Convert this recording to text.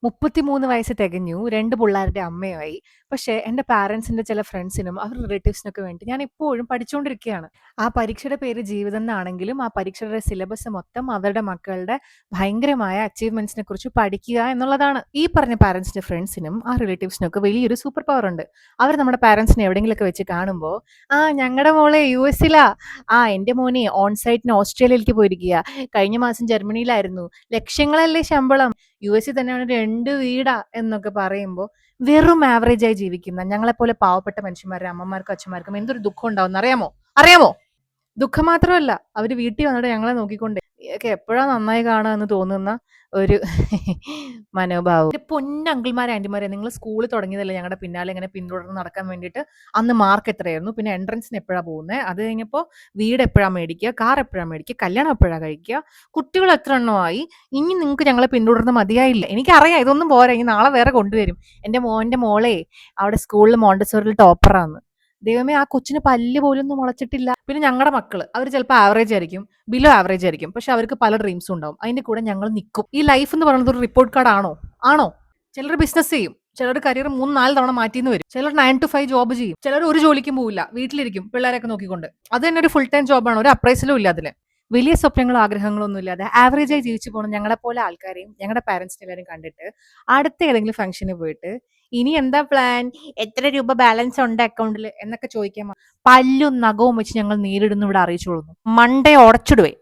33 വയസ്സ് തികഞ്ഞു. 2 പിള്ളാരുടെ അമ്മയായി. പക്ഷേ എന്റെ പാരന്റ്സിന്റെ ചില ഫ്രണ്ട്സിനും അവരുടെ റിലേറ്റീവ്സിനൊക്കെ വേണ്ടി ഞാൻ ഇപ്പോഴും പഠിച്ചുകൊണ്ടിരിക്കുകയാണ്. ആ പരീക്ഷയുടെ പേര് ജീവിതം എന്നാണെങ്കിലും ആ പരീക്ഷയുടെ സിലബസ് മൊത്തം അവരുടെ മക്കളുടെ ഭയങ്കരമായ അച്ചീവ്മെന്റ്സിനെ കുറിച്ച് പഠിക്കുക എന്നുള്ളതാണ്. ഈ പറഞ്ഞ പാരന്റ്സിന്റെ ഫ്രണ്ട്സിനും ആ റിലേറ്റീവ്സിനും ഒക്കെ വലിയൊരു സൂപ്പർ പവർ ഉണ്ട്. അവർ നമ്മുടെ പാരന്റ്സിനെ എവിടെയെങ്കിലുമൊക്കെ വെച്ച് കാണുമ്പോൾ, ഞങ്ങളുടെ മോളെ യുഎസിലാ, എന്റെ മോനെ ഓൺ സൈറ്റിന് ഓസ്ട്രേലിയയിലേക്ക് പോയിരിക്കുക, കഴിഞ്ഞ മാസം ജർമ്മനിയിലായിരുന്നു, ലക്ഷങ്ങളല്ലേ ശമ്പളം, യുഎസിൽ തന്നെയാണ് 2 വീടാ എന്നൊക്കെ പറയുമ്പോൾ വെറും ആവറേജ് ആയി ജീവിക്കുന്ന ഞങ്ങളെപ്പോലെ പാവപ്പെട്ട മനുഷ്യന്മാരുടെ അമ്മമാർക്കും അച്ഛന്മാർക്കും എന്തൊരു ദുഃഖം ഉണ്ടാവും അറിയാമോ? ദുഃഖം മാത്രമല്ല, അവര് വീട്ടിൽ വന്നിട്ട് ഞങ്ങളെ നോക്കിക്കൊണ്ട് ഒക്കെ എപ്പോഴാ നന്നായി കാണുക എന്ന് തോന്നുന്ന ഒരു മനോഭാവം. എന്റെ പൊന്നങ്കിൾമാരെ ആന്റിമാരെ, നിങ്ങൾ സ്കൂളിൽ തുടങ്ങിയതല്ലേ ഞങ്ങളുടെ പിന്നാലെ ഇങ്ങനെ പിന്തുടർന്ന് നടക്കാൻ വേണ്ടിയിട്ട്? അന്ന് മാർക്ക് എത്രയായിരുന്നു, പിന്നെ എൻട്രൻസിന് എപ്പോഴാ പോകുന്നത്, അത് കഴിഞ്ഞപ്പോൾ വീട് എപ്പോഴാ മേടിക്കുക, കാർ എപ്പോഴാ മേടിക്കുക, കല്യാണം എപ്പോഴാ കഴിക്കുക, കുട്ടികൾ എത്ര എണ്ണമായി, ഇനി നിങ്ങൾക്ക് ഞങ്ങളെ പിന്തുടർന്ന് മതിയായില്ല? എനിക്കറിയാം ഇതൊന്നും പോരാ, ഇനി നാളെ വേറെ കൊണ്ടുവരും. എന്റെ മോളെ അവിടെ സ്കൂളിൽ മോണ്ടസോറിൽ ടോപ്പറാന്ന്. ദൈവമേ, ആ കൊച്ചിന് പല്ല് പോലും ഒന്നും മുളച്ചിട്ടില്ല. പിന്നെ ഞങ്ങളുടെ മക്കള് അവർ ചിലപ്പോൾ ആവറേജ് ആയിരിക്കും, ബിലോ ആവറേജ് ആയിരിക്കും, പക്ഷെ അവർക്ക് പല ഡ്രീംസും ഉണ്ടാവും. അതിന്റെ കൂടെ ഞങ്ങൾ നിൽക്കും. ഈ ലൈഫ് എന്ന് പറയുന്നത് ഒരു റിപ്പോർട്ട് കാർഡ് ആണോ? ചിലർ ബിസിനസ് ചെയ്യും, ചിലർ കരിയർ 3-4 തവണ മാറ്റിന്ന് വരും, ചിലർ 9 to 5 ജോബ് ചെയ്യും, ചിലർ ഒരു ജോലിക്കും പോവില്ല, വീട്ടിലിരിക്കും പിള്ളേരൊക്കെ നോക്കിക്കൊണ്ട്. അത് തന്നെ ഒരു ഫുൾ ടൈം ജോബാണ്, ഒരു അപ്രൈസലും ഇല്ല അതില്. വലിയ സ്വപ്നങ്ങളോ ആഗ്രഹങ്ങളോ ഒന്നും ഇല്ലാതെ ആവറേജായി ജീവിച്ചു പോകുന്ന ഞങ്ങളെ പോലെ ആൾക്കാരെയും ഞങ്ങളുടെ പാരന്റ്സിനെ എല്ലാവരും കണ്ടിട്ട് അടുത്ത ഏതെങ്കിലും ഫംഗ്ഷന് പോയിട്ട് ഇനി എന്താ പ്ലാൻ, എത്ര രൂപ ബാലൻസ് ഉണ്ട് അക്കൗണ്ടിൽ എന്നൊക്കെ ചോദിക്കാൻ പല്ലും നഖവും വെച്ച് ഞങ്ങൾ നേരിടുന്നു ഇവിടെ അറിയിച്ചോളുന്നു. മണ്ടേ ഉടച്ചിടുവേ.